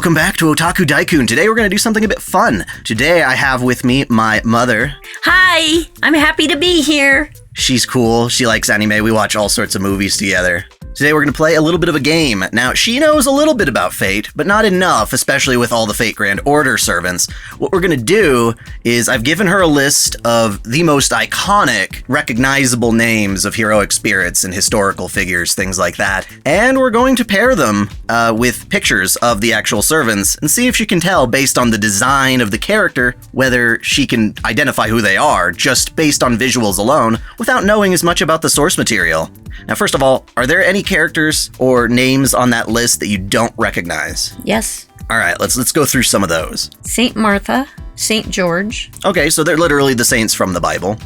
Welcome back to Otaku Daikun. Today we're going to do something a bit fun. Today I have with me my mother. Hi, I'm happy to be here. She's cool. She likes anime. We watch all sorts of movies together. Today we're going to play a little bit of a game. Now, she knows a little bit about Fate, but not enough, especially with all the Fate Grand Order servants. What we're going to do is I've given her a list of the most iconic, recognizable names of heroic spirits and historical figures, things like that. And we're going to pair them with pictures of the actual servants and see if she can tell, based on the design of the character, whether she can identify who they are just based on visuals alone without knowing as much about the source material. Now, first of all, are there any characters or names on that list that you don't recognize? Yes. All right, let's go through some of those. Saint Martha, Saint George. Okay, so they're literally the saints from the Bible.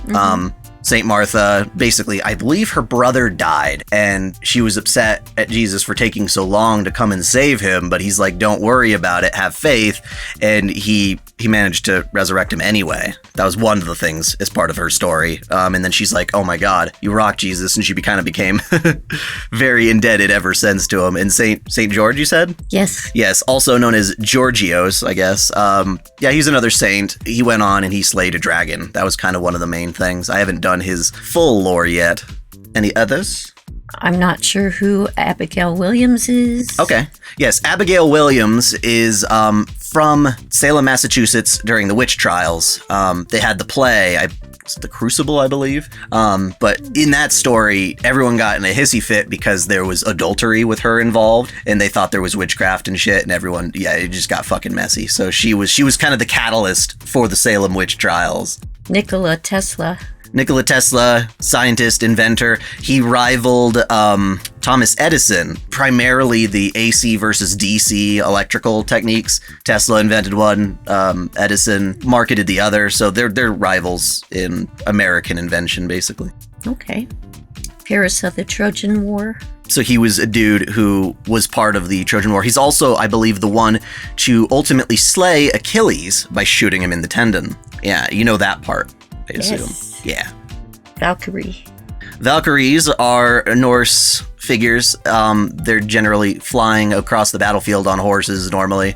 Saint Martha, basically, I believe her brother died, and she was upset at Jesus for taking so long to come and save him, but he's like, don't worry about it, have faith, and he managed to resurrect him anyway. That was one of the things as part of her story. And then she's like, oh my God, you rock, Jesus, and she kind of became very indebted ever since to him. And Saint George, you said? Yes. Yes, also known as Georgios, I guess. Yeah, he's another saint. He went on and he slayed a dragon. That was kind of one of the main things. I haven't done his full lore yet. Any others? I'm not sure who Abigail Williams is. Okay. Yes, Abigail Williams is from Salem, Massachusetts during the witch trials. They had the play, The Crucible, I believe. But in that story, everyone got in a hissy fit because there was adultery with her involved, and they thought there was witchcraft and shit, and everyone, it just got fucking messy. So she was kind of the catalyst for the Salem witch trials. Nikola Tesla, scientist, inventor. He rivaled Thomas Edison, primarily the AC versus DC electrical techniques. Tesla invented one, Edison marketed the other, so they're rivals in American invention, basically. Okay. Paris of the Trojan War. So he was a dude who was part of the Trojan War. He's also, I believe, the one to ultimately slay Achilles by shooting him in the tendon. Yeah, you know that part, I assume. Yes. Yeah. Valkyrie. Valkyries are Norse figures. They're generally flying across the battlefield on horses normally.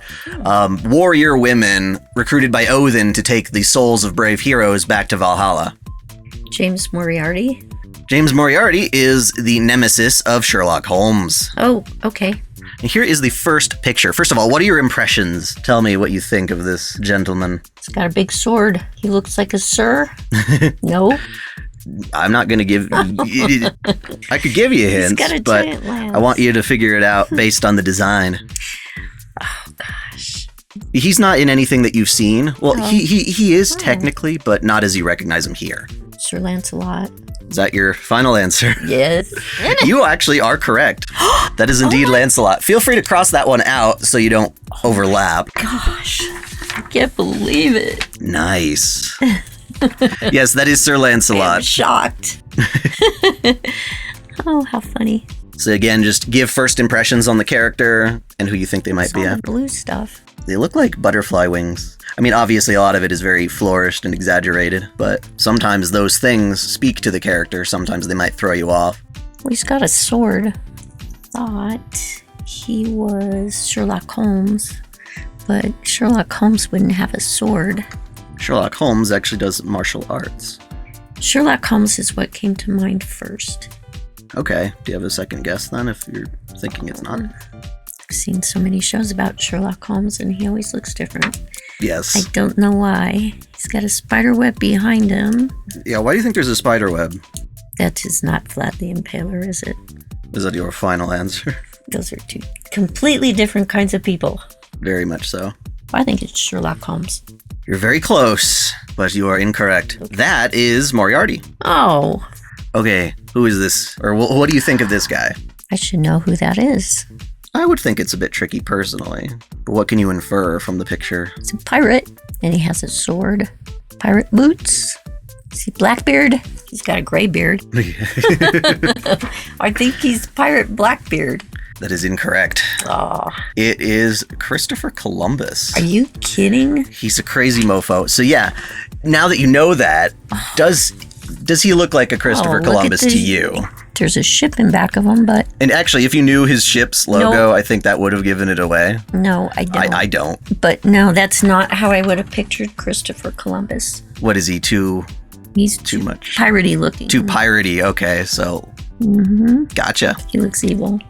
Warrior women recruited by Odin to take the souls of brave heroes back to Valhalla. James Moriarty. James Moriarty is the nemesis of Sherlock Holmes. Oh, okay. And here is the first picture. First of all, what are your impressions? Tell me what you think of this gentleman. He's got a big sword. He looks like a sir. No? I'm not going to give... I could give you hints, got a but giant lance. I want you to figure it out based on the design. Oh, gosh. He's not in anything that you've seen. Well, Oh. he is technically, but not as you recognize him here. Sir Lancelot. Is that your final answer? Yes. You actually are correct. That is indeed Lancelot. Feel free to cross that one out so you don't overlap. Gosh. I can't believe it. Nice. Yes, that is Sir I'm Lancelot. shocked. Oh, how funny. So again, just give first impressions on the character and who you think they might It's be. all the blue stuff. They look like butterfly wings. I mean, obviously a lot of it is very flourished and exaggerated, but sometimes those things speak to the character. Sometimes they might throw you off. Well, he's got a sword. Thought he was Sherlock Holmes, but Sherlock Holmes wouldn't have a sword. Sherlock Holmes actually does martial arts. Sherlock Holmes is what came to mind first. Okay. Do you have a second guess then if you're thinking it's not? I've seen so many shows about Sherlock Holmes and he always looks different. Yes. I don't know why. He's got a spider web behind him. Yeah, why do you think there's a spider web? That is not Vlad the Impaler, is it? Is that your final answer? Those are two completely different kinds of people. Very much so. I think it's Sherlock Holmes. You're very close, but you are incorrect. That is Moriarty. Oh, Okay, who is this? Or what do you think of this guy? I should know who that is. I would think it's a bit tricky personally. But what can you infer from the picture? He's a pirate, and he has a sword. Pirate boots. See Blackbeard? He's got a gray beard. I think he's Pirate Blackbeard. That is incorrect. Oh, It is Christopher Columbus. are you kidding? He's a crazy mofo. So yeah, now that you know that, does he look like a Christopher Oh, look at Columbus to this. you? There's a ship in back of him, but... And actually, if you knew his ship's logo, I think that would have given it away. No, I don't. I don't. But no, that's not how I would have pictured Christopher Columbus. What is he, He's too much? Piratey looking. Too piratey, okay, so... Gotcha. He looks evil.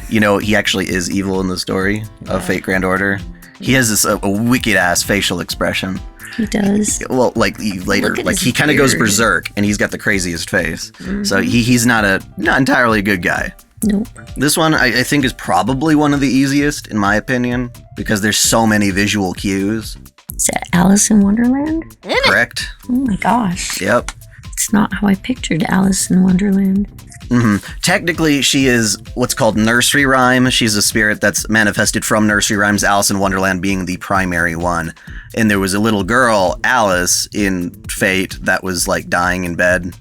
You know, he actually is evil in the story of Fate Grand Order. He has this a wicked-ass facial expression. He does. Well, like later, like he kind of goes berserk, and he's got the craziest face. So he's not entirely a good guy. Nope. This one I think is probably one of the easiest, in my opinion, because there's so many visual cues. Is that Alice in Wonderland? Correct. Oh my gosh. Yep. It's not how I pictured Alice in Wonderland. Technically, she is what's called nursery rhyme. She's a spirit that's manifested from nursery rhymes, Alice in Wonderland being the primary one. And there was a little girl, Alice, in Fate that was like dying in bed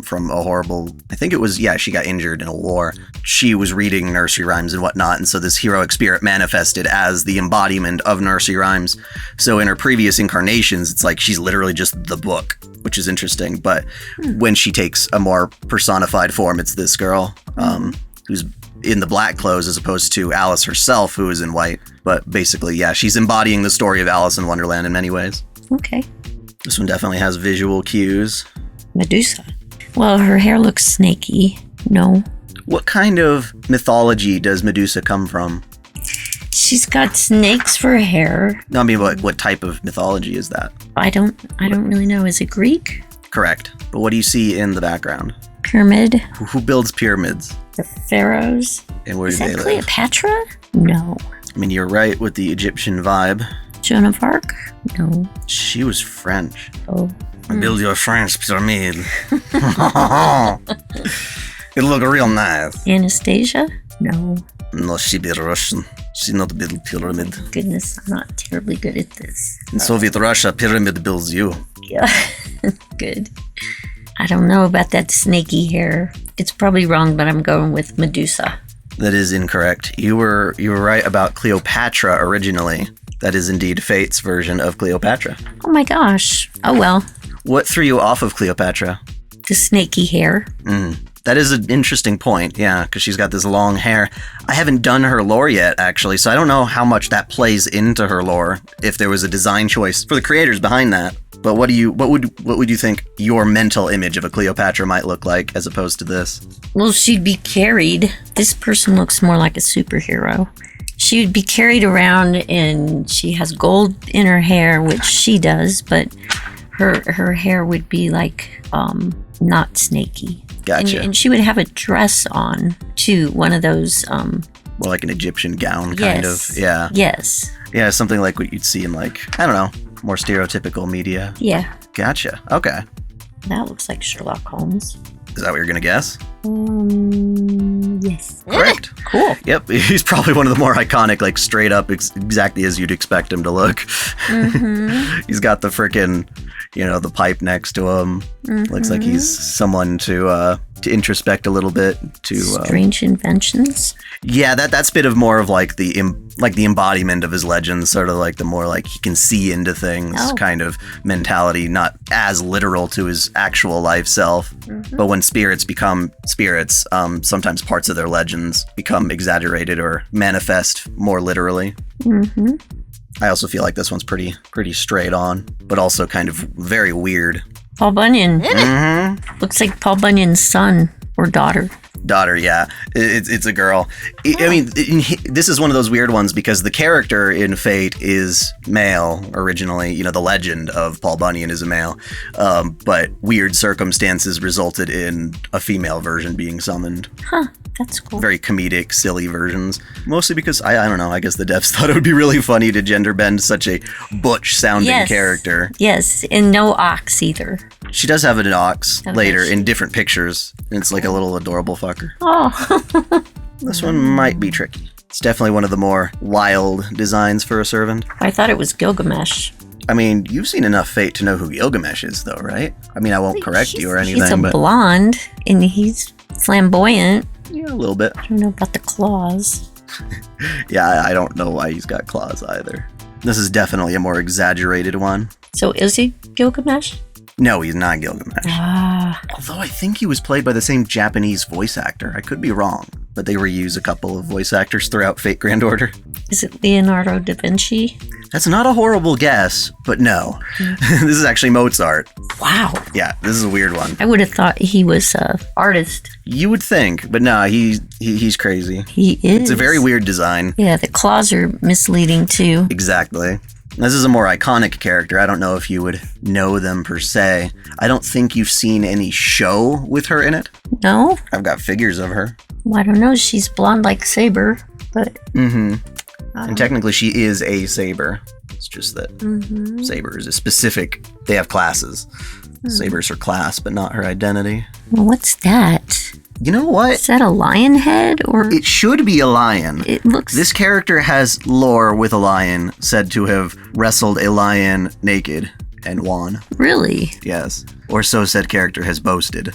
from a horrible, I think it was, she got injured in a war. She was reading nursery rhymes and whatnot. And so this heroic spirit manifested as the embodiment of nursery rhymes. So in her previous incarnations, it's like she's literally just the book, which is interesting. But when she takes a more personified form, it's this girl who's in the black clothes as opposed to Alice herself, who is in white. But basically, she's embodying the story of Alice in Wonderland in many ways. Okay. This one definitely has visual cues. Medusa. Well, her hair looks snaky. No. What kind of mythology does Medusa come from? She's got snakes for hair. No, I mean, what type of mythology is that? I don't really know. Is it Greek? Correct. But what do you see in the background? Pyramid. Who builds pyramids? The pharaohs. And where do they live? Is that Cleopatra? No. I mean, you're right with the Egyptian vibe. Joan of Arc? No. She was French. Oh. Build your French pyramid. It'll look real nice. Anastasia? No. No, she be Russian. She not build pyramid. Goodness, I'm not terribly good at this. In Soviet Russia, pyramid builds you. Yeah. Good. I don't know about that snaky hair. It's probably wrong, but I'm going with Medusa. That is incorrect. You were right about Cleopatra originally. That is indeed Fate's version of Cleopatra. Oh my gosh. Oh well. What threw you off of Cleopatra? The snaky hair. That is an interesting point, because she's got this long hair. I haven't done her lore yet, actually, so I don't know how much that plays into her lore, if there was a design choice for the creators behind that. But what would you think your mental image of a Cleopatra might look like as opposed to this? Well, she'd be carried. This person looks more like a superhero. She would be carried around, and she has gold in her hair, which she does, but her hair would be like not snaky. Gotcha. And she would have a dress on too, one of those more like an Egyptian gown kind of. Yeah. Yes. Yeah, something like what you'd see in, like, I don't know, more stereotypical media. Yeah. Gotcha. Okay. That looks like Sherlock Holmes. Is that what you're gonna guess? Yes. Correct. Cool. Yep, he's probably one of the more iconic, like straight up, exactly as you'd expect him to look. He's got the frickin', the pipe next to him. Looks like he's someone to introspect a little bit. Strange inventions. Yeah, that's bit of more of like the embodiment of his legends, sort of like the more like he can see into things kind of mentality, not as literal to his actual life self. But when spirits become spirits, sometimes parts of their legends become exaggerated or manifest more literally. I also feel like this one's pretty straight on, but also kind of very weird. Paul Bunyan. Looks like Paul Bunyan's son or daughter. Daughter, yeah. It's a girl. I mean, this is one of those weird ones because the character in Fate is male originally. The legend of Paul Bunyan is a male. But weird circumstances resulted in a female version being summoned. Huh. That's cool. Very comedic, silly versions. Mostly because, I don't know, I guess the devs thought it would be really funny to gender bend such a butch-sounding character. Yes, and no ox either. She does have an ox later in different pictures. And it's like a little adorable fucker. Oh. This one might be tricky. It's definitely one of the more wild designs for a servant. I thought it was Gilgamesh. I mean, you've seen enough Fate to know who Gilgamesh is, though, right? I mean, I won't correct you or anything, He's a blonde, and he's flamboyant. Yeah, a little bit. I don't know about the claws. Yeah, I don't know why he's got claws either. This is definitely a more exaggerated one. So is he Gilgamesh? No, he's not Gilgamesh. Ah. Although I think he was played by the same Japanese voice actor. I could be wrong, but they reuse a couple of voice actors throughout Fate Grand Order. Is it Leonardo da Vinci? That's not a horrible guess, but no. This is actually Mozart. Wow. Yeah, this is a weird one. I would have thought he was an artist. You would think, but no, he's crazy. He is. It's a very weird design. Yeah, the claws are misleading too. Exactly. This is a more iconic character. I don't know if you would know them per se. I don't think you've seen any show with her in it. No? I've got figures of her. Well, I don't know. She's blonde like Saber, but... Mm-hmm. And technically she is a saber. It's just that saber is a specific... They have classes. Saber's her class, but not her identity. Well, what's that? You know what? Is that a lion head or... It should be a lion. It looks... This character has lore with a lion, said to have wrestled a lion naked and won. Really? Yes. Or so said character has boasted.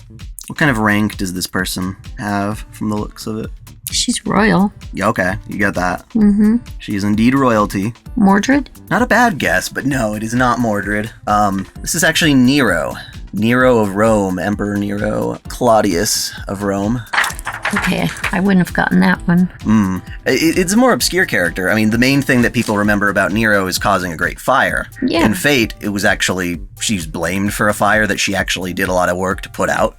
What kind of rank does this person have from the looks of it? She's royal. Yeah, okay. You got that. Mm-hmm. She is indeed royalty. Mordred? Not a bad guess, but no, it is not Mordred. This is actually Nero. Nero of Rome. Emperor Nero. Claudius of Rome. Okay, I wouldn't have gotten that one. It's a more obscure character. I mean, the main thing that people remember about Nero is causing a great fire. Yeah. In Fate, it was actually, she's blamed for a fire that she actually did a lot of work to put out.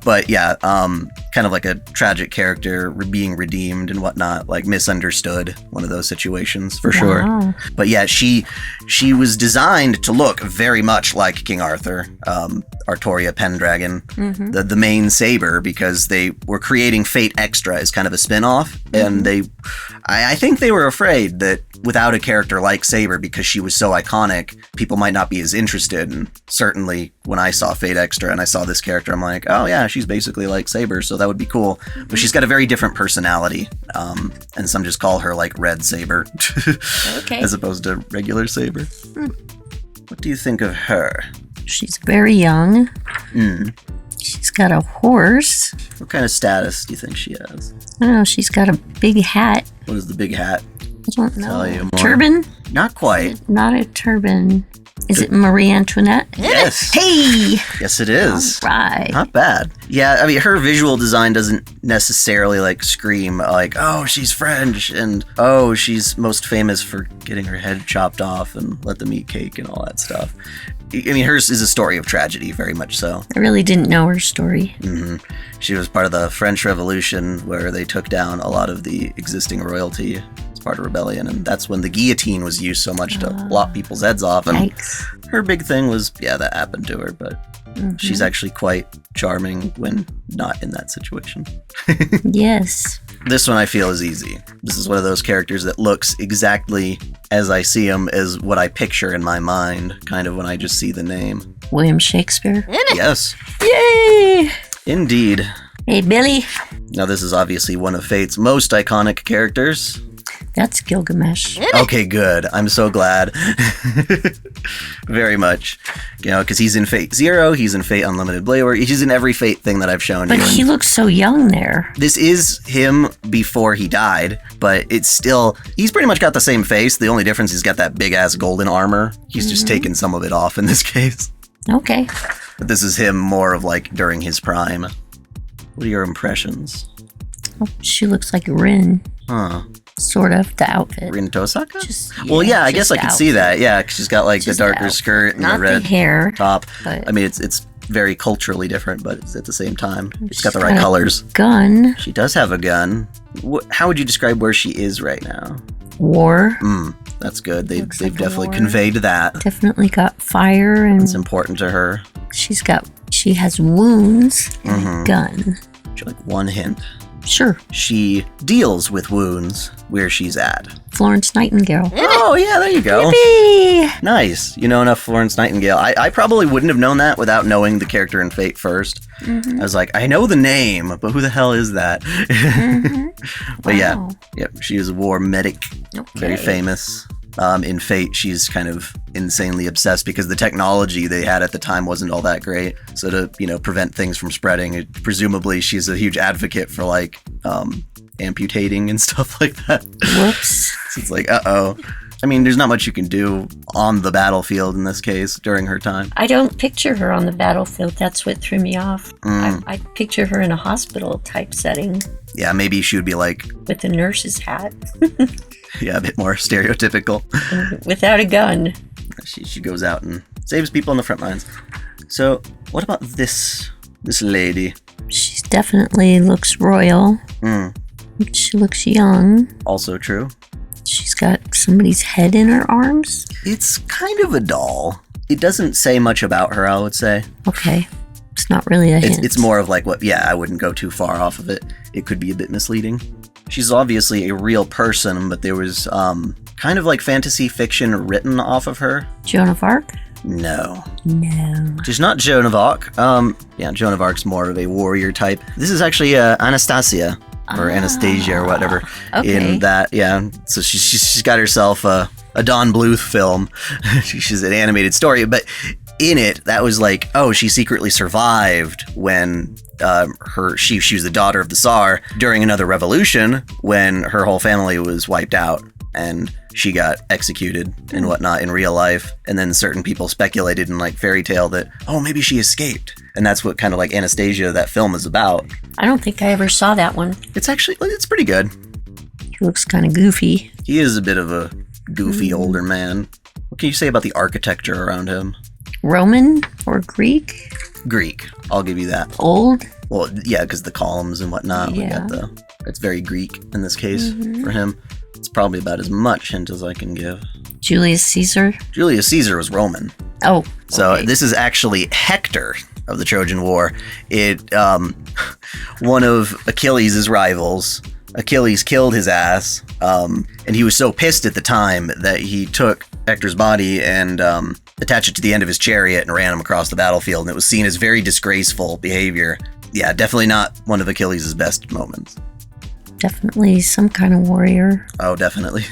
But yeah, kind of like a tragic character being redeemed and whatnot, like misunderstood, one of those situations for sure. But yeah, she was designed to look very much like King Arthur, Artoria Pendragon, the main saber, because they were creating Fate Extra as kind of a spin-off, and I think they were afraid that without a character like Saber, because she was so iconic, people might not be as interested. And certainly when I saw Fate Extra and I saw this character, I'm like, oh yeah, she's basically like Saber, so that would be cool. But she's got a very different personality, and some just call her like Red Saber, as opposed to regular Saber. What do you think of her? She's very young. She's got a horse. What kind of status do you think she has? I don't know. She's got a big hat. What is the big hat? I don't know. Tell you more. Turban? Not quite. Not a turban. Is it Marie Antoinette? Yes. Hey! Yes, it is. All right. Not bad. Yeah, I mean, her visual design doesn't necessarily like scream like, oh, she's French, and oh, she's most famous for getting her head chopped off and let them eat cake and all that stuff. I mean, hers is a story of tragedy, very much so. I really didn't know her story. She was part of the French Revolution, where they took down a lot of the existing royalty as part of rebellion, and that's when the guillotine was used so much to lop people's heads off. And Yikes. her big thing was, yeah, that happened to her, but she's actually quite charming when not in that situation. Yes. This one I feel is easy. This is one of those characters that looks exactly as I see him, as what I picture in my mind, kind of when I just see the name. William Shakespeare. Yes. Yay! Indeed. Hey, Billy. Now this is obviously one of Fate's most iconic characters. That's Gilgamesh. Okay, good. I'm so glad. Very much. You know, because he's in Fate Zero, he's in Fate Unlimited Blade Work, he's in every Fate thing that I've shown But you. he looks so young there. This is him before he died, but it's still, he's pretty much got the same face. The only difference, he's got that big ass golden armor. He's just taken some of it off in this case. Okay. But this is him more of like during his prime. What are your impressions? Oh, she looks like Rin. Huh. Sort of, the outfit. Rin Tosaka? Just, well, yeah, I just guess I could see that. Yeah, 'cause she's got like Just the darker outfit. skirt and Not the red hair, top. but- I mean, it's very culturally different, but it's at the same time. It's got the She's right got a colors. Gun. She does have a gun. How would you describe where she is right now? War. That's good. They've Looks like a definitely war. conveyed that. Definitely got fire, and It's important to her. she has wounds and a gun. Would you like one hint? Sure. She deals with wounds where she's at. Florence Nightingale. Oh, yeah, there you go. Yippee! Nice. You know enough Florence Nightingale. I probably wouldn't have known that without knowing the character in Fate first. I was like, I know the name, but who the hell is that? But Wow. yeah, she is a war medic. Very Okay. famous. In Fate, she's kind of insanely obsessed because the technology they had at the time wasn't all that great. So to, prevent things from spreading, presumably she's a huge advocate for like amputating and stuff like that. Whoops. So it's like, uh-oh. I mean, there's not much you can do on the battlefield in this case during her time. I don't picture her on the battlefield. That's what threw me off. I picture her in a hospital type setting. Yeah, maybe she would be like... with a nurse's hat. Yeah, a bit more stereotypical. Without a gun. She goes out and saves people on the front lines. So, what about this lady? She definitely looks royal. She looks young. Also true. She's got somebody's head in her arms. It's kind of a doll. It doesn't say much about her, I would say. Okay. It's not really a hint. It's more of like what, yeah, I wouldn't go too far off of it. It could be a bit misleading. She's obviously a real person, but there was kind of like fantasy fiction written off of her. Joan of Arc? No. No. She's not Joan of Arc. Yeah, Joan of Arc's more of a warrior type. This is actually Anastasia. Or Anastasia or whatever. Okay. In that, yeah. So she's got herself a Don Bluth film. She's an animated story, but in it, that was like, oh, she secretly survived when she was the daughter of the Tsar during another revolution when her whole family was wiped out and she got executed and whatnot in real life. And then certain people speculated in like fairy tale that, oh, maybe she escaped. And that's what kind of like Anastasia, that film, is about. I don't think I ever saw that one. It's pretty good. He looks kind of goofy. He is a bit of a goofy older man. What can you say about the architecture around him? Roman or Greek? Greek. I'll give you that. Old? Well, yeah, because the columns and whatnot. Yeah. It's very Greek in this case for him. It's probably about as much hint as I can give. Julius Caesar? Julius Caesar was Roman. Oh. So okay. This is actually Hector of the Trojan War. One of Achilles' rivals. Achilles killed his ass, and he was so pissed at the time that he took Hector's body and attached it to the end of his chariot and ran him across the battlefield, and it was seen as very disgraceful behavior. Yeah, definitely not one of Achilles' best moments. Definitely some kind of warrior. Oh, definitely.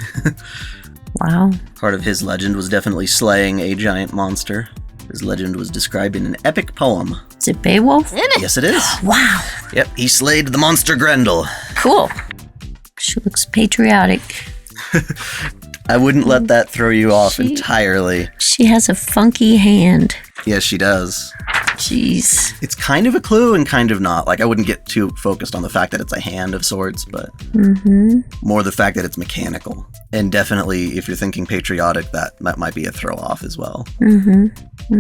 Wow. Part of his legend was definitely slaying a giant monster. His legend was described in an epic poem. Is it Beowulf? Yes, it is. Wow. Yep, he slayed the monster Grendel. Cool. She looks patriotic. I wouldn't let that throw you off entirely. She has a funky hand. Yes, she does. Jeez. It's kind of a clue and kind of not. Like, I wouldn't get too focused on the fact that it's a hand of sorts, but more the fact that it's mechanical. And definitely, if you're thinking patriotic, that might be a throw-off as well. I'm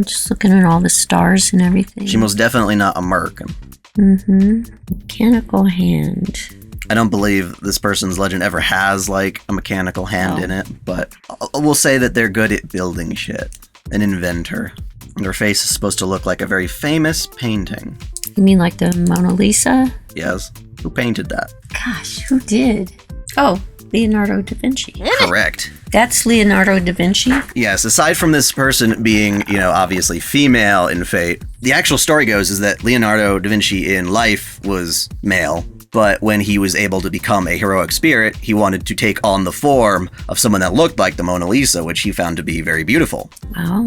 just looking at all the stars and everything. She's most definitely not American. Mechanical hand. I don't believe this person's legend ever has, like, a mechanical hand in it, but we'll say that they're good at building shit. An inventor. And her face is supposed to look like a very famous painting. You mean like the Mona Lisa? Yes. Who painted that? Gosh, who did? Oh, Leonardo da Vinci. Correct. That's Leonardo da Vinci? Yes, aside from this person being, obviously female in fate, the actual story goes is that Leonardo da Vinci in life was male, but when he was able to become a heroic spirit, he wanted to take on the form of someone that looked like the Mona Lisa, which he found to be very beautiful. Wow.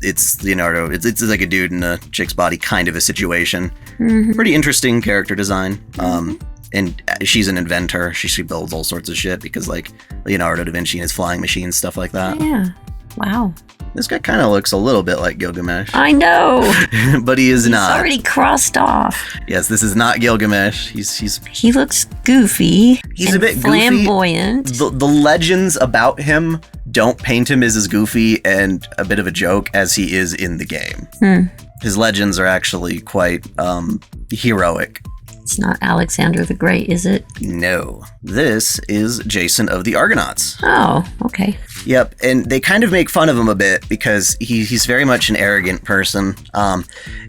It's Leonardo. It's like a dude in a chick's body kind of a situation. Pretty interesting character design. And she's an inventor. She builds all sorts of shit because, like, Leonardo da Vinci and his flying machines, stuff like that. Yeah. Wow. This guy kind of looks a little bit like Gilgamesh. I know. But he is not. He's already crossed off. Yes, this is not Gilgamesh. He looks goofy. He's a bit flamboyant. Goofy. The legends about him don't paint him as goofy and a bit of a joke as he is in the game. His legends are actually quite heroic. It's not Alexander the Great, is it? No. This is Jason of the Argonauts. Oh, okay. Yep, and they kind of make fun of him a bit because he's very much an arrogant person.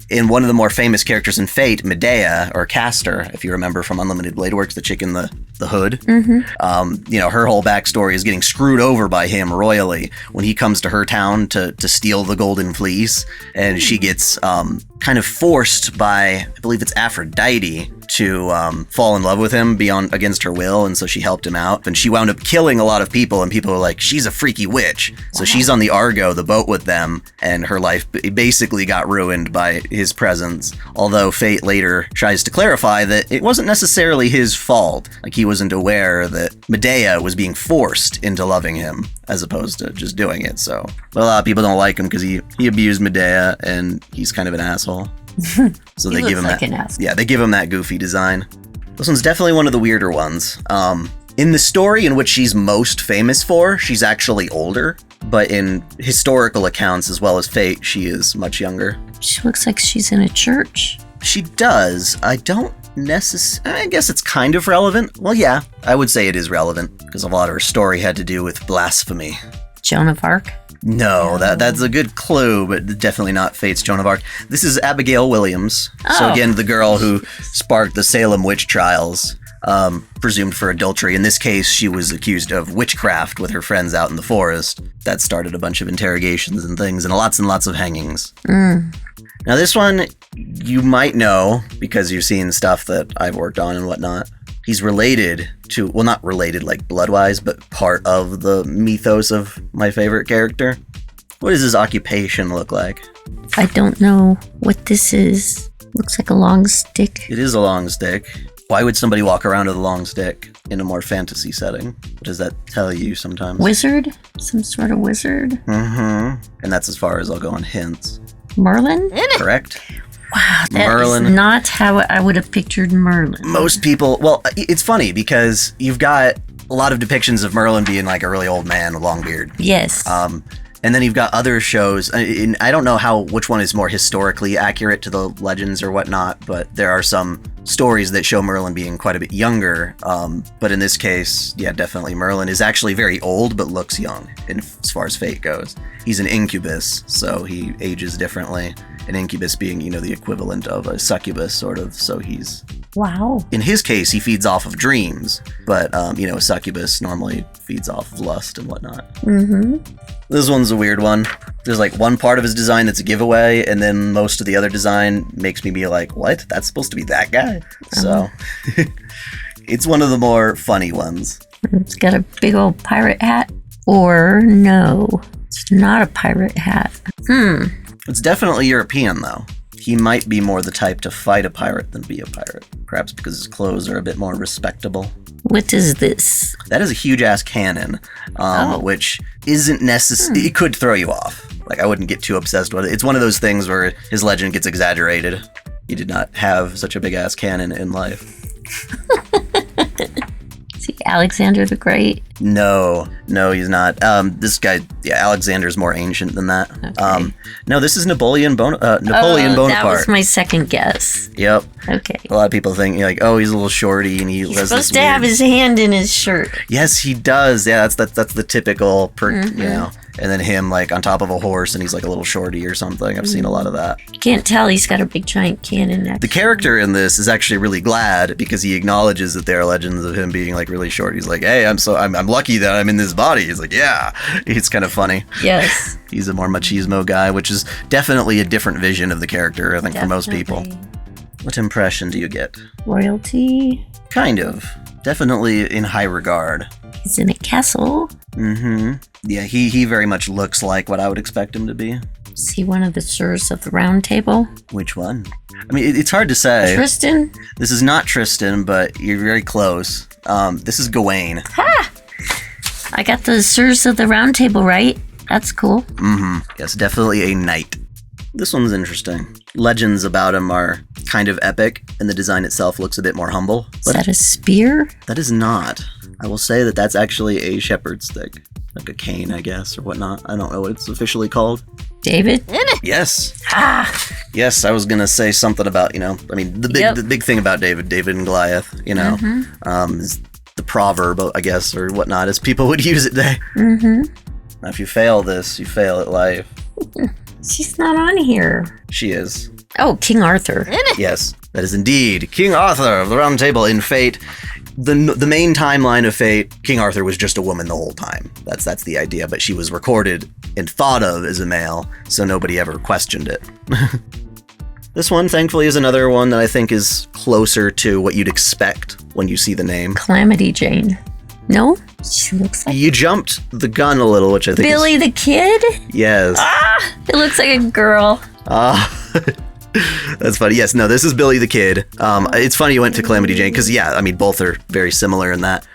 In one of the more famous characters in Fate, Medea, or Castor, if you remember from Unlimited Blade Works, the chick in the hood, her whole backstory is getting screwed over by him royally when he comes to her town to steal the golden fleece, and she gets kind of forced by, I believe it's Aphrodite, to fall in love with him against her will, and so she helped him out, and she wound up killing a lot of people, and people were like, she's a freaky witch. So she's on the Argo, the boat with them, and her life basically got ruined by his presence. Although fate later tries to clarify that it wasn't necessarily his fault. Like, he wasn't aware that Medea was being forced into loving him as opposed to just doing it. So, but a lot of people don't like him because he abused Medea and he's kind of an asshole. So they give him like that. Yeah, they give him that goofy design. This one's definitely one of the weirder ones. In the story in which she's most famous for, she's actually older, but in historical accounts as well as fate, she is much younger. She looks like she's in a church. She does. I don't necessarily... I guess it's kind of relevant. Well, yeah, I would say it is relevant, because a lot of her story had to do with blasphemy. Joan of Arc? No, that's a good clue, but definitely not Fate's Joan of Arc. This is Abigail Williams. Oh. So again, the girl who sparked the Salem witch trials, presumed for adultery. In this case, she was accused of witchcraft with her friends out in the forest. That started a bunch of interrogations and things, and lots of hangings. Now this one, you might know, because you've seen stuff that I've worked on and whatnot. He's related to, well, not related like blood-wise, but part of the mythos of my favorite character. What does his occupation look like? I don't know what this is. Looks like a long stick. It is a long stick. Why would somebody walk around with a long stick in a more fantasy setting? What does that tell you sometimes? Wizard? Some sort of wizard? Mm-hmm. And that's as far as I'll go on hints. Merlin? Correct. Wow, that Merlin. is not how I would have pictured Merlin. Most people, well, it's funny because you've got a lot of depictions of Merlin being like a really old man with long beard. Yes. And then you've got other shows, and I don't know which one is more historically accurate to the legends or whatnot, but there are some stories that show Merlin being quite a bit younger. But in this case, yeah, definitely Merlin is actually very old, but looks young as far as fate goes. He's an incubus, so he ages differently. An incubus being, the equivalent of a succubus, sort of. So he's... Wow. In his case, he feeds off of dreams, but, a succubus normally feeds off of lust and whatnot. Mm-hmm. This one's a weird one. There's like one part of his design that's a giveaway, and then most of the other design makes me be like, what? That's supposed to be that guy? So, it's one of the more funny ones. It's got a big old pirate hat. Or no, it's not a pirate hat. It's definitely European, though. He might be more the type to fight a pirate than be a pirate. Perhaps because his clothes are a bit more respectable. What is this? That is a huge-ass cannon, which isn't necessary. It could throw you off. Like, I wouldn't get too obsessed with it. It's one of those things where his legend gets exaggerated. He did not have such a big-ass cannon in life. Is he Alexander the Great? No, he's not. This guy, Alexander's more ancient than that. Okay. No, this is Napoleon Bonaparte. That was my second guess. Yep. Okay. A lot of people think, he's a little shorty and He's supposed to have his hand in his shirt. Yes, he does. Yeah, that's the typical, And then him, like, on top of a horse, and he's, like, a little shorty or something. I've seen a lot of that. You can't tell he's got a big, giant cannon neck. The character in this is actually really glad because he acknowledges that there are legends of him being, like, really short. He's like, hey, I'm lucky that I'm in this body. He's like, yeah. It's kind of funny. Yes. He's a more machismo guy, which is definitely a different vision of the character, I think, for most people. What impression do you get? Royalty? Kind of. Definitely in high regard. He's in a castle. Mm-hmm. Yeah, he very much looks like what I would expect him to be. Is he one of the Sirs of the Round Table? Which one? I mean, it's hard to say. Tristan? This is not Tristan, but you're very close. This is Gawain. Ha! I got the Sirs of the Round Table right. That's cool. Mm-hmm. Yes, definitely a knight. This one's interesting. Legends about him are kind of epic, and the design itself looks a bit more humble. Is that a spear? That is not. I will say that's actually a shepherd's stick. Like a cane, I guess, or whatnot. I don't know what it's officially called. David? Yes. Ah! Yes, I was going to say something about, the big thing about David and Goliath, is the proverb, I guess, or whatnot, as people would use it today. Mm-hmm. Now, if you fail this, you fail at life. She's not on here. She is. Oh, King Arthur. Yes, that is indeed King Arthur of the Round Table in Fate. The main timeline of Fate, King Arthur was just a woman the whole time. That's the idea, but she was recorded and thought of as a male, so nobody ever questioned it. This one, thankfully, is another one that I think is closer to what you'd expect when you see the name. Calamity Jane. No? She looks like You jumped the gun a little, which I think Billy the Kid? Yes. It looks like a girl. That's funny. Yes, no, this is Billy the Kid. It's funny you went to Calamity Jane because, yeah, I mean, both are very similar in that,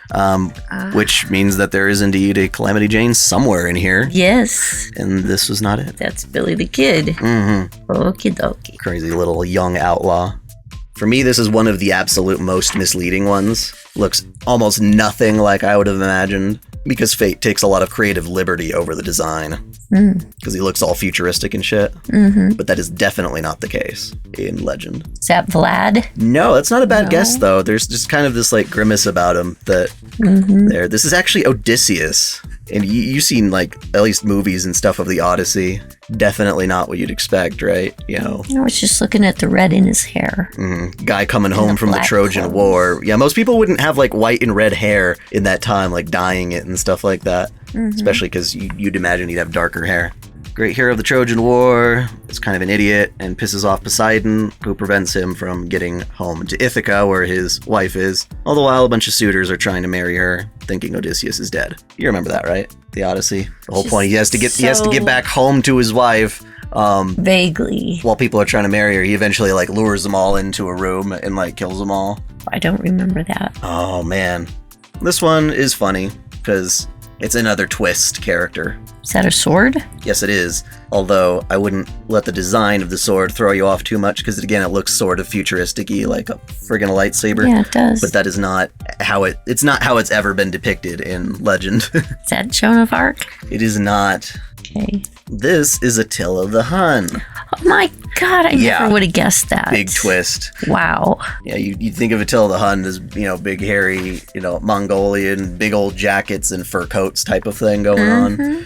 which means that there is indeed a Calamity Jane somewhere in here. Yes. And this was not it. That's Billy the Kid. Mm-hmm. Okie dokie. Crazy little young outlaw. For me, this is one of the absolute most misleading ones. Looks almost nothing like I would have imagined because Fate takes a lot of creative liberty over the design. Because he looks all futuristic and shit. Mm-hmm. But that is definitely not the case in Legend. Is that Vlad? No, that's not a bad guess, though. There's just kind of this, like, grimace about him that there. This is actually Odysseus. And you've seen, like, at least movies and stuff of the Odyssey. Definitely not what you'd expect, right? You know. I was just looking at the red in his hair. Guy coming home from the Trojan War. Yeah, most people wouldn't have, like, white and red hair in that time, like, dyeing it and stuff like that. Especially because you'd imagine he'd have darker hair. Great hero of the Trojan War is kind of an idiot and pisses off Poseidon, who prevents him from getting home to Ithaca, where his wife is. All the while, a bunch of suitors are trying to marry her, thinking Odysseus is dead. You remember that, right? The Odyssey. The whole point, he has to get back home to his wife. Vaguely. While people are trying to marry her, he eventually, like, lures them all into a room and, like, kills them all. I don't remember that. Oh, man. This one is funny, because it's another twist character. Is that a sword? Yes, it is. Although I wouldn't let the design of the sword throw you off too much because, again, it looks sort of futuristic-y, like a friggin' lightsaber. Yeah, it does. But that is not how it's not how it's ever been depicted in legend. Is that Joan of Arc? It is not. Okay. This is Attila the Hun. Oh my god, I never would have guessed that. Big twist. Wow. Yeah, you'd think of Attila the Hun as, big, hairy, Mongolian, big old jackets and fur coats type of thing going on.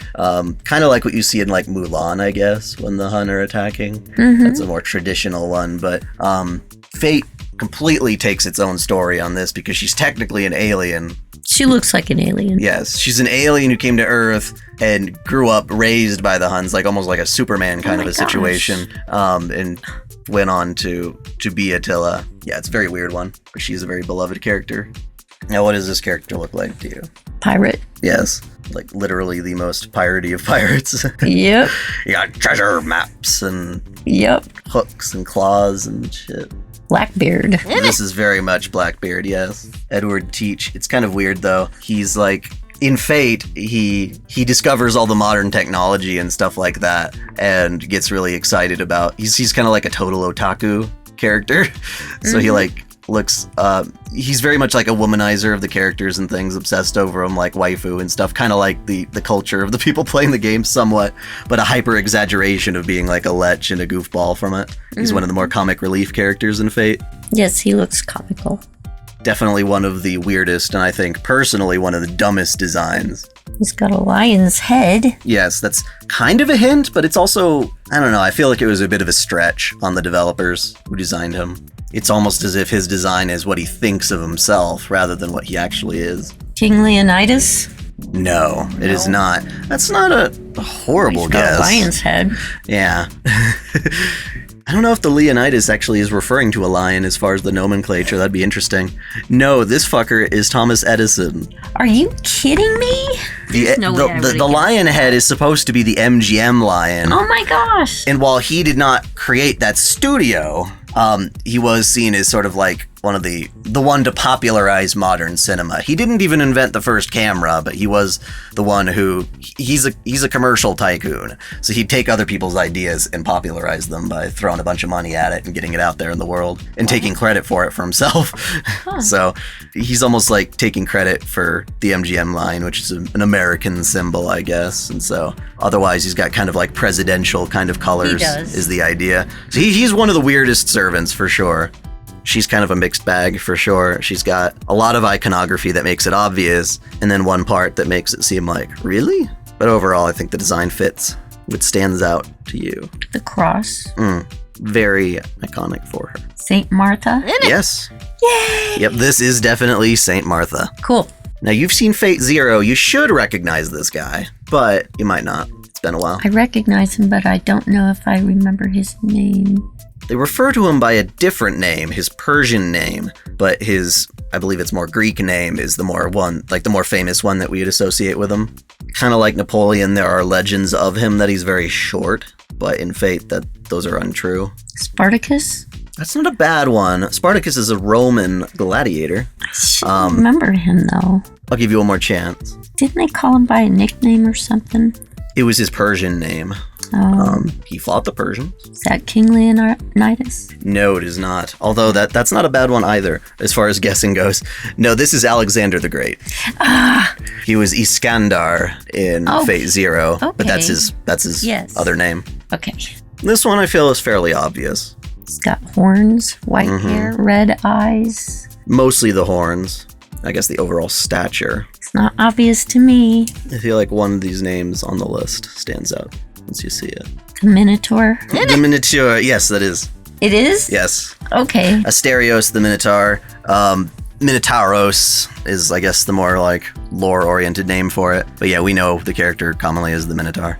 Kind of like what you see in, like, Mulan, I guess, when the Hun are attacking. That's a more traditional one, but Fate completely takes its own story on this because she's technically an alien. She looks like an alien. Yes, she's an alien who came to Earth and grew up raised by the Huns, like almost like a Superman kind of a situation, and went on to be Attila. Yeah, it's a very weird one, but she's a very beloved character. Now, what does this character look like to you? Pirate. Yes, like literally the most piratey of pirates. Yep. You got treasure maps and hooks and claws and shit. Blackbeard. This is very much Blackbeard, yes. Edward Teach. It's kind of weird, though. He's like, in Fate, he discovers all the modern technology and stuff like that and gets really excited about... He's kind of like a total otaku character. So he, like, looks... he's very much like a womanizer of the characters and things, obsessed over them, like waifu and stuff, kind of like the culture of the people playing the game somewhat, but a hyper-exaggeration of being like a lech and a goofball from it. He's one of the more comic relief characters in Fate. Yes, he looks comical. Definitely one of the weirdest, and I think personally one of the dumbest designs. He's got a lion's head. Yes, that's kind of a hint, but it's also, I don't know, I feel like it was a bit of a stretch on the developers who designed him. It's almost as if his design is what he thinks of himself rather than what he actually is. King Leonidas? No, it is not. That's not a horrible guess. He's got a lion's head. Yeah. I don't know if the Leonidas actually is referring to a lion as far as the nomenclature. That'd be interesting. No, this fucker is Thomas Edison. Are you kidding me? The lion head is supposed to be the MGM lion. Oh my gosh. And while he did not create that studio, he was seen as sort of like the one to popularize modern cinema. He didn't even invent the first camera, but he was the one who, he's a commercial tycoon. So he'd take other people's ideas and popularize them by throwing a bunch of money at it and getting it out there in the world and taking credit for it for himself. So he's almost like taking credit for the MGM line, which is an American symbol, I guess. And so otherwise he's got kind of like presidential kind of colors is the idea. So he's one of the weirdest servants for sure. She's kind of a mixed bag for sure. She's got a lot of iconography that makes it obvious, and then one part that makes it seem like, really? But overall, I think the design fits. What stands out to you? The cross. Very iconic for her. Saint Martha? Yes. Yay! Yep, this is definitely Saint Martha. Cool. Now, you've seen Fate Zero. You should recognize this guy, but you might not. It's been a while. I recognize him, but I don't know if I remember his name. They refer to him by a different name, his Persian name, but his I believe it's more Greek name is the more famous one that we'd associate with him. Kind of like Napoleon, there are legends of him that he's very short, but in Fate those are untrue. Spartacus? That's not a bad one. Spartacus is a Roman gladiator. I should remember him, though. I'll give you one more chance. Didn't they call him by a nickname or something? It was his Persian name. He fought the Persians. Is that King Leonidas? No, it is not. Although that's not a bad one either, as far as guessing goes. No, this is Alexander the Great. He was Iskandar in Fate Zero, but that's his other name. Okay. This one I feel is fairly obvious. He's got horns, white hair, red eyes. Mostly the horns. I guess the overall stature. It's not obvious to me. I feel like one of these names on the list stands out once you see it. The Minotaur? The Minotaur, yes, that is. It is? Yes. Okay. Asterios the Minotaur. Minotauros is, I guess, the more like lore-oriented name for it. But yeah, we know the character commonly as the Minotaur.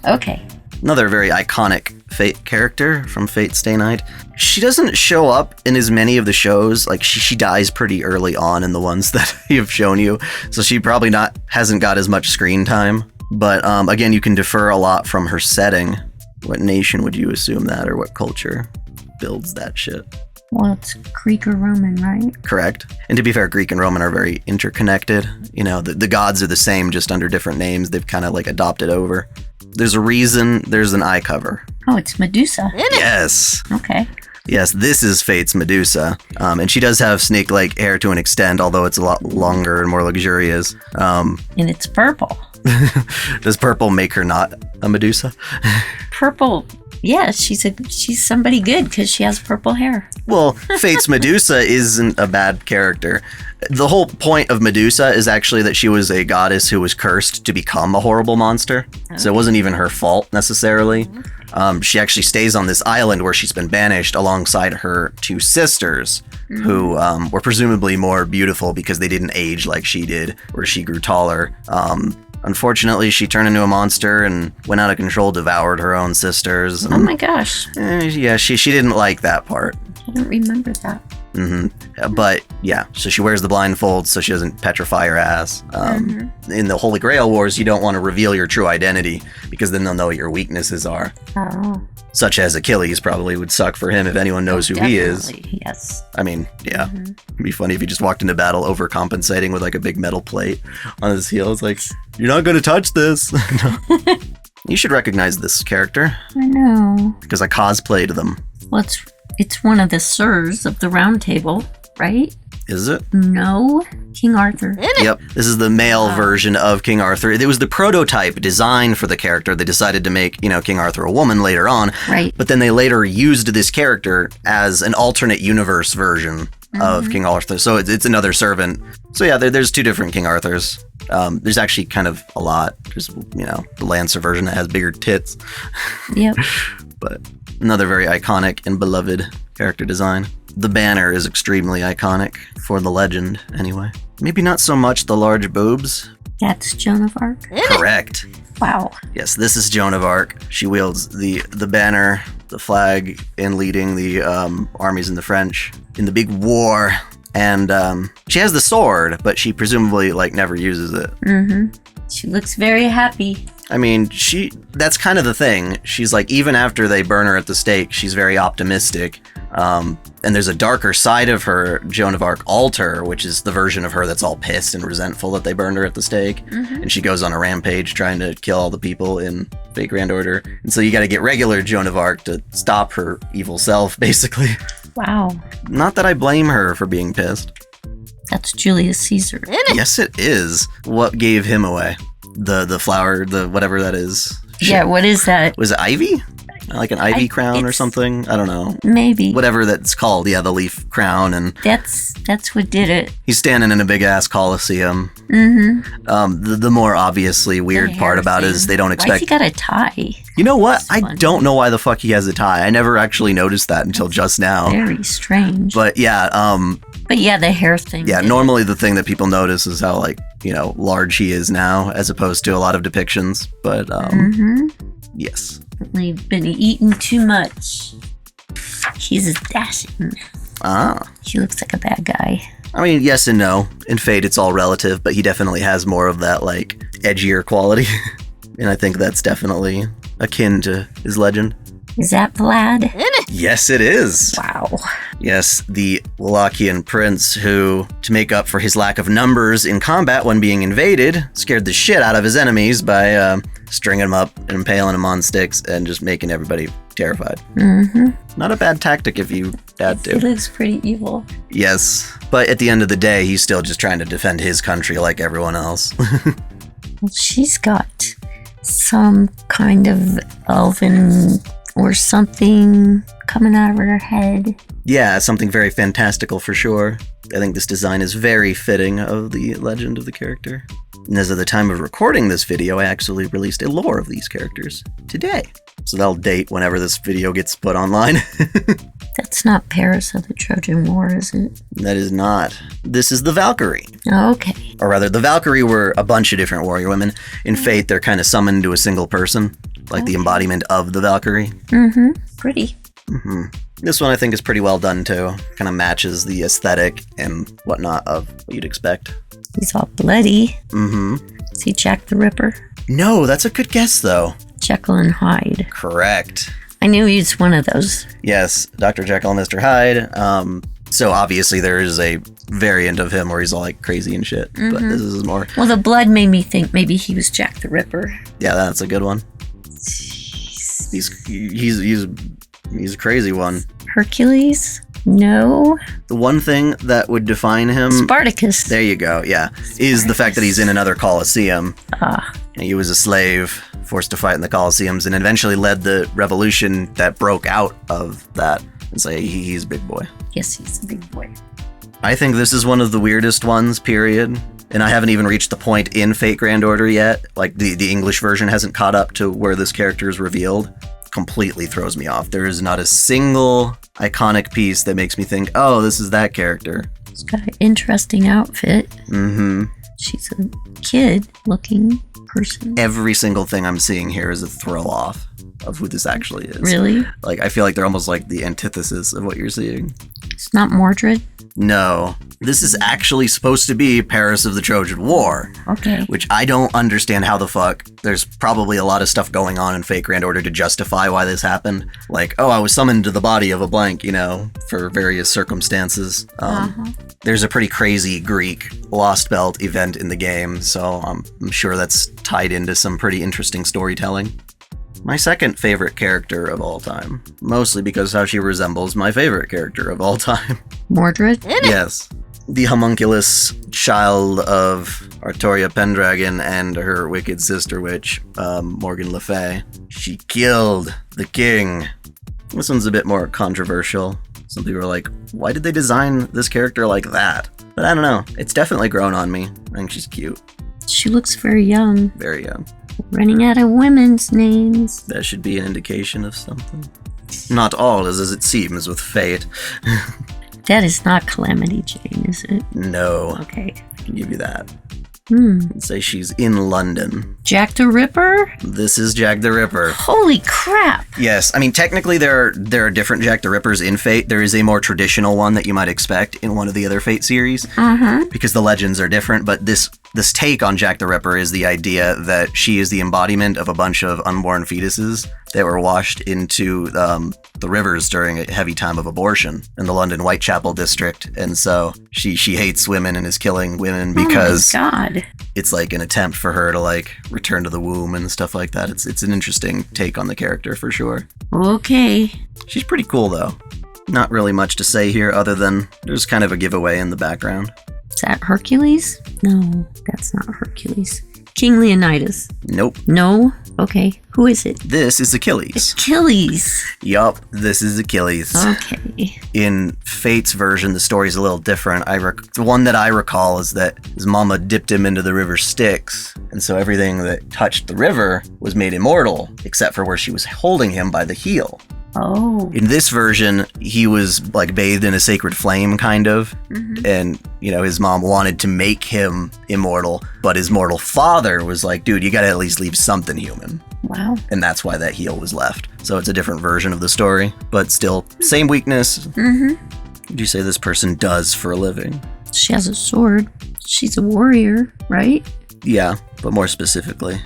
Okay. Another very iconic Fate character from Fate Stay Night. She doesn't show up in as many of the shows. Like she dies pretty early on in the ones that you've shown you. So she probably hasn't got as much screen time. But again, you can defer a lot from her setting. What nation would you assume that, or what culture builds that shit? Well, it's Greek or Roman, right? Correct. And to be fair, Greek and Roman are very interconnected. You know, the gods are the same, just under different names. They've kind of like adopted over. There's a reason there's an eye cover. Oh, it's Medusa. Yes. Okay. Yes, this is Fate's Medusa. And she does have snake-like hair to an extent, although it's a lot longer and more luxurious. And it's purple. Does purple make her not a Medusa? Purple, yeah, she's somebody good because she has purple hair. Well, Fate's Medusa isn't a bad character. The whole point of Medusa is actually that she was a goddess who was cursed to become a horrible monster. Okay. So it wasn't even her fault necessarily. She actually stays on this island where she's been banished alongside her two sisters, who were presumably more beautiful because they didn't age like she did, or she grew taller. Unfortunately, she turned into a monster and went out of control, devoured her own sisters. Oh my gosh. Yeah, she didn't like that part. I don't remember that. But yeah, so she wears the blindfold so she doesn't petrify her ass. In the Holy Grail Wars, you don't want to reveal your true identity because then they'll know what your weaknesses are. Oh. Such as Achilles probably would suck for him if anyone knows who he is. Yes. I mean, yeah. It'd be funny if he just walked into battle overcompensating with like a big metal plate on his heel. It's like, you're not going to touch this. You should recognize this character. I know. Because I cosplayed them. Well, it's one of the sirs of the Round Table, right? Is it? No, King Arthur. Yep, this is the male version of King Arthur. It was the prototype design for the character. They decided to make, King Arthur a woman later on. Right. But then they later used this character as an alternate universe version of King Arthur. So it's another servant. So yeah, there's two different King Arthurs. There's actually kind of a lot. There's, the Lancer version that has bigger tits. Yep. But another very iconic and beloved character design. The banner is extremely iconic, for the legend, anyway. Maybe not so much the large boobs. That's Joan of Arc? Correct. Wow. Yes, this is Joan of Arc. She wields the banner, the flag, in leading the armies in the French in the big war. And she has the sword, but she presumably, never uses it. She looks very happy. I mean, that's kind of the thing. She's like, even after they burn her at the stake, she's very optimistic. And there's a darker side of her, Joan of Arc altar, which is the version of her that's all pissed and resentful that they burned her at the stake. And she goes on a rampage trying to kill all the people in Fate Grand Order. And so you got to get regular Joan of Arc to stop her evil self, basically. Wow. Not that I blame her for being pissed. That's Julius Caesar. Yes, it is. What gave him away? The flower, the whatever that is. Yeah, what is that? Was it ivy? Like an ivy crown or something? I don't know. Maybe. Whatever that's called. Yeah, the leaf crown. And that's what did it. He's standing in a big-ass coliseum. The more obviously weird part about it is they don't expect... Why's he got a tie? You know what? I don't know why the fuck he has a tie. I never actually noticed that until just now. Very strange. But yeah, But yeah, the hair thing. Yeah, normally the thing that people notice is how, large he is now, as opposed to a lot of depictions. But, yes. We've been eating too much. He's dashing. Ah. He looks like a bad guy. I mean, yes and no. In Fate, it's all relative, but he definitely has more of that, like, edgier quality. And I think that's definitely akin to his legend. Is that Vlad? Yes, it is. Wow. Yes, the Wallachian prince who, to make up for his lack of numbers in combat when being invaded, scared the shit out of his enemies by stringing them up and impaling them on sticks and just making everybody terrified. Mm-hmm. Not a bad tactic if you had to. He looks pretty evil. Yes, but at the end of the day, he's still just trying to defend his country like everyone else. Well, she's got some kind of elven or something coming out of her head. Yeah, something very fantastical for sure. I think this design is very fitting of the legend of the character. And as of the time of recording this video, I actually released a lore of these characters today. So that'll date whenever this video gets put online. That's not Paris of the Trojan War, is it? That is not. This is the Valkyrie. Okay. Or rather, the Valkyrie were a bunch of different warrior women. In Fate, they're kind of summoned to a single person, like the embodiment of the Valkyrie. Mm-hmm. Pretty. Mm-hmm. This one I think is pretty well done too. Kind of matches the aesthetic and whatnot of what you'd expect. He's all bloody. Mm-hmm. Is he Jack the Ripper? No, that's a good guess though. Jekyll and Hyde. Correct. I knew he's one of those. Yes, Dr. Jekyll and Mr. Hyde. So obviously there is a variant of him where he's all like crazy and shit, but this is more... Well, the blood made me think maybe he was Jack the Ripper. Yeah, that's a good one. He's a crazy one. Hercules? No. The one thing that would define him... Spartacus. There you go, yeah. Is the fact that he's in another Colosseum. He was a slave, forced to fight in the Colosseums, and eventually led the revolution that broke out of that. And so he's a big boy. Yes, he's a big boy. I think this is one of the weirdest ones, period. And I haven't even reached the point in Fate Grand Order yet. Like, the English version hasn't caught up to where this character is revealed. Completely throws me off. There is not a single iconic piece that makes me think, oh, this is that character. She's got an interesting outfit. Mm-hmm. She's a kid-looking person. Every single thing I'm seeing here is a throw-off of who this actually is. Really? Like, I feel like they're almost like the antithesis of what you're seeing. It's not Mordred? No. This is actually supposed to be Paris of the Trojan War. Okay. Which I don't understand how the fuck. There's probably a lot of stuff going on in Fate Grand Order to justify why this happened. Like, oh, I was summoned to the body of a blank, you know, for various circumstances. There's a pretty crazy Greek Lost Belt event in the game, so I'm sure that's tied into some pretty interesting storytelling. My second favorite character of all time. Mostly because how she resembles my favorite character of all time. Mordred? Yes. The homunculus child of Artoria Pendragon and her wicked sister witch, Morgan Le Fay. She killed the king. This one's a bit more controversial. Some people are like, why did they design this character like that? But I don't know. It's definitely grown on me. I think she's cute. She looks very young. Very young. Running out of women's names. That should be an indication of something. Not all is as it seems with fate. That is not Calamity Jane, is it? No. Okay. I can give you that. I'd say she's in London. Jack the Ripper? This is Jack the Ripper. Holy crap! Yes, I mean, technically there are different Jack the Rippers in Fate. There is a more traditional one that you might expect in one of the other Fate series. Because the legends are different, but this take on Jack the Ripper is the idea that she is the embodiment of a bunch of unborn fetuses that were washed into the rivers during a heavy time of abortion in the London Whitechapel district. And so she hates women and is killing women because it's like an attempt for her to like return to the womb and stuff like that. It's an interesting take on the character for sure. Okay. She's pretty cool though. Not really much to say here other than there's kind of a giveaway in the background. Is that Hercules? No, that's not Hercules. King Leonidas. Nope. No? Okay. Who is it? This is Achilles. Achilles. Yup, this is Achilles. Okay. In Fate's version, the story's a little different. The one that I recall is that his mama dipped him into the river Styx, and so everything that touched the river was made immortal, except for where she was holding him by the heel. Oh. In this version, he was like bathed in a sacred flame, kind of. And, you know, his mom wanted to make him immortal, but his mortal father was like, dude, you gotta at least leave something human. Wow. And that's why that heel was left. So it's a different version of the story, but still, same weakness. What do you say this person does for a living? She has a sword. She's a warrior, right? Yeah, but more specifically,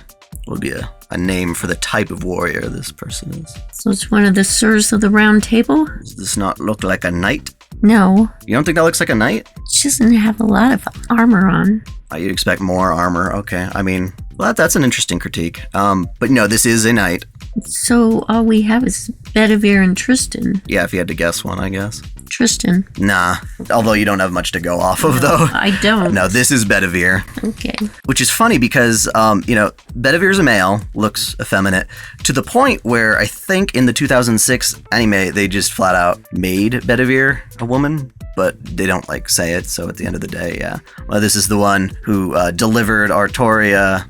would be a name for the type of warrior this person is. So it's one of the Sirs of the Round Table? Does this not look like a knight? No. You don't think that looks like a knight? She doesn't have a lot of armor on. You'd expect more armor. Okay, I mean, well, that's an interesting critique. But no, this is a knight. So all we have is Bedivere and Tristan. Yeah, if you had to guess one, I guess. Tristan. Nah, although you don't have much to go off of, though. I don't. No, this is Bedivere. Okay. Which is funny because, Bedivere's a male, looks effeminate, to the point where I think in the 2006 anime, they just flat out made Bedivere a woman, but they don't, say it, so at the end of the day, yeah. Well, this is the one who delivered Artoria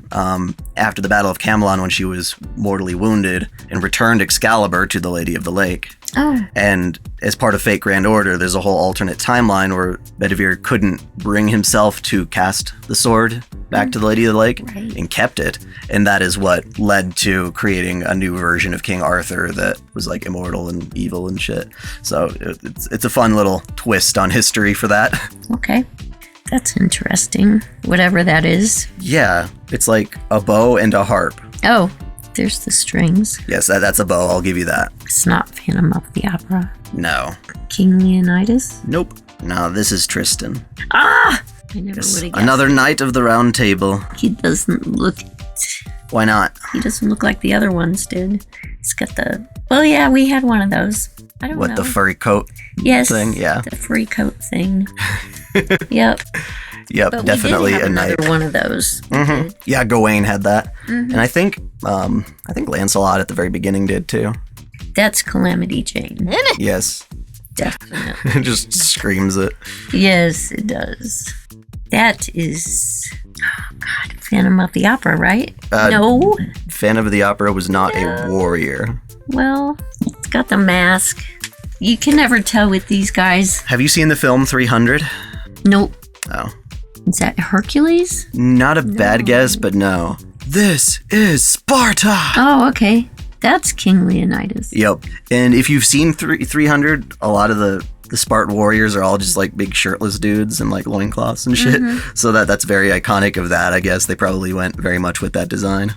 after the Battle of Camelon when she was mortally wounded and returned Excalibur to the Lady of the Lake. Oh. And as part of Fate Grand Order, there's a whole alternate timeline where Bedivere couldn't bring himself to cast the sword back to the Lady of the Lake and kept it. And that is what led to creating a new version of King Arthur that was immortal and evil and shit. So it's a fun little twist on history for that. Okay. That's interesting. Whatever that is. Yeah, it's like a bow and a harp. Oh. There's the strings. Yes, that's a bow. I'll give you that. It's not Phantom of the Opera. No. King Leonidas? Nope. No, this is Tristan. Ah! I never would have guessed. Another knight of the Round Table. He doesn't look... Why not? He doesn't look like the other ones did. He's got the... Well, yeah, we had one of those. I don't know. What, the furry coat thing? Yeah. The furry coat thing. Yep. Yep, but definitely we did have a knight. Another one of those. Mm-hmm. Yeah, Gawain had that, and I think Lancelot at the very beginning did too. That's Calamity Jane. Yes, Definitely. it just screams it. Yes, it does. That is, Phantom of the Opera, right? No. Phantom of the Opera was not a warrior. Well, it's got the mask. You can never tell with these guys. Have you seen the film 300? Nope. Oh. Is that Hercules? Not a bad guess, but no. This is Sparta! Oh, okay. That's King Leonidas. Yep. And if you've seen 300, a lot of the Spartan warriors are all just big shirtless dudes and loincloths and shit. Mm-hmm. So that's very iconic of that, I guess. They probably went very much with that design.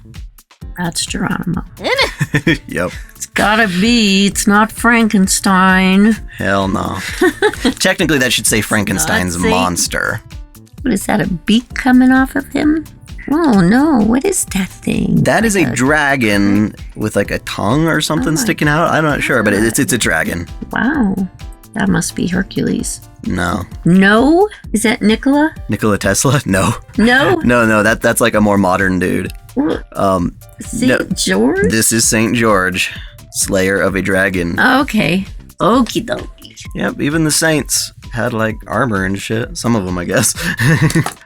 That's Geronimo. Yep. It's gotta be. It's not Frankenstein. Hell no. Technically, that should say Frankenstein's monster. What is that, a beak coming off of him? Oh, no. What is that thing? That is a dragon with a tongue or something sticking out. I'm not sure, but it's a dragon. Wow. That must be Hercules. No. No? Is that Nikola? Nikola Tesla? No. No? No. That's a more modern dude. St. George? This is St. George, slayer of a dragon. Okay. Okie dokie. Yep, even the saints had armor and shit. Some of them, I guess.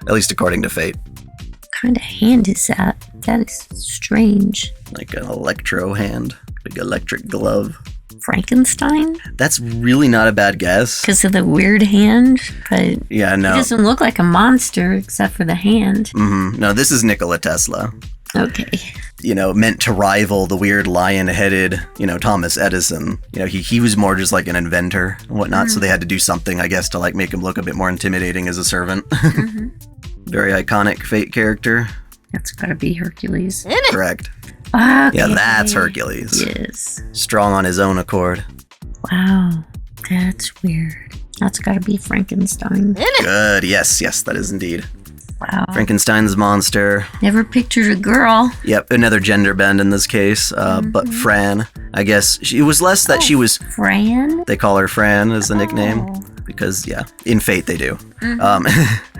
At least according to fate. What kind of hand is that? That is strange. Like an electro hand. Like electric glove. Frankenstein? That's really not a bad guess. Because of the weird hand, but yeah, no. It doesn't look like a monster except for the hand. Mm-hmm. No, this is Nikola Tesla. Okay. Meant to rival the weird lion-headed, Thomas Edison. He was more just an inventor and whatnot, so they had to do something, I guess, to make him look a bit more intimidating as a servant. Mm-hmm. Very iconic fate character. That's gotta be Hercules. Correct. Okay. Yeah, that's Hercules. Yes. Strong on his own accord. Wow. That's weird. That's gotta be Frankenstein. Good. Yes, that is indeed. Wow. Frankenstein's monster. Never pictured a girl. Yep, another gender bend in this case. But Fran, I guess, it was less that she was... Fran? They call her Fran as the nickname. Because, yeah, in Fate they do. Mm-hmm.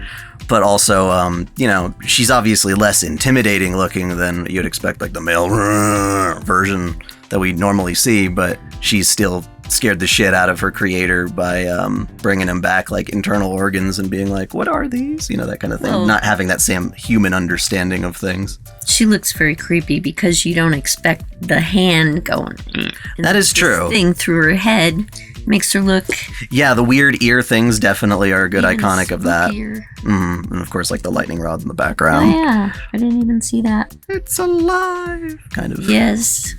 But also, she's obviously less intimidating looking than you'd expect, the male version that we normally see, but she's still scared the shit out of her creator by bringing him back internal organs and being what are these? That kind of thing. Not having that same human understanding of things. She looks very creepy because you don't expect the hand going. That is true. Thing through her head makes her look. Yeah, the weird ear things definitely are a good iconic of that. Mm-hmm. And of course, the lightning rod in the background. Oh, yeah, I didn't even see that. It's alive. Kind of. Yes.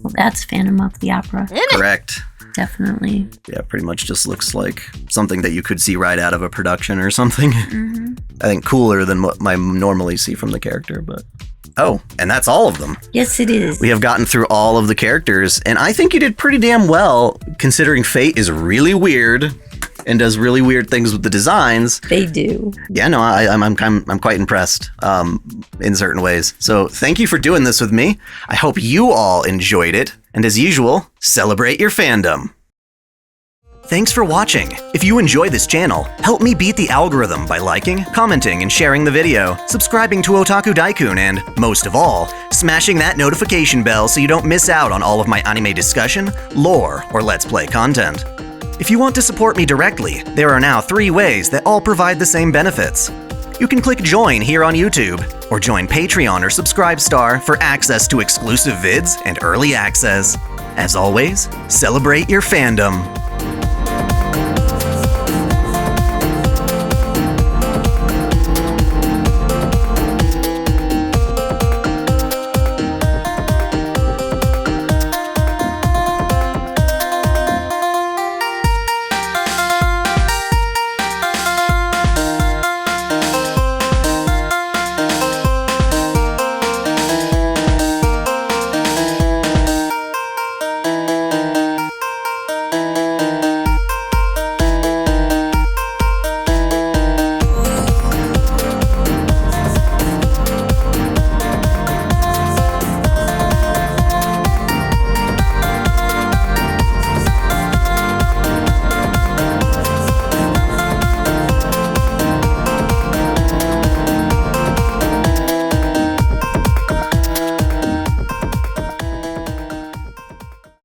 Well, that's Phantom of the Opera. Correct. definitely. Yeah, pretty much just looks like something that you could see right out of a production or something. Mm-hmm. I think cooler than what I normally see from the character, but... Oh, and that's all of them. Yes, it is. We have gotten through all of the characters, and I think you did pretty damn well, considering Fate is really weird and does really weird things with the designs. They do. Yeah, no, I'm quite impressed in certain ways. So thank you for doing this with me. I hope you all enjoyed it, and as usual, celebrate your fandom. Thanks for watching. If you enjoy this channel, help me beat the algorithm by liking, commenting, and sharing the video, subscribing to Otaku Daikun, and, most of all, smashing that notification bell so you don't miss out on all of my anime discussion, lore, or Let's Play content. If you want to support me directly, there are now 3 ways that all provide the same benefits. You can click Join here on YouTube, or join Patreon or Subscribestar for access to exclusive vids and early access. As always, celebrate your fandom.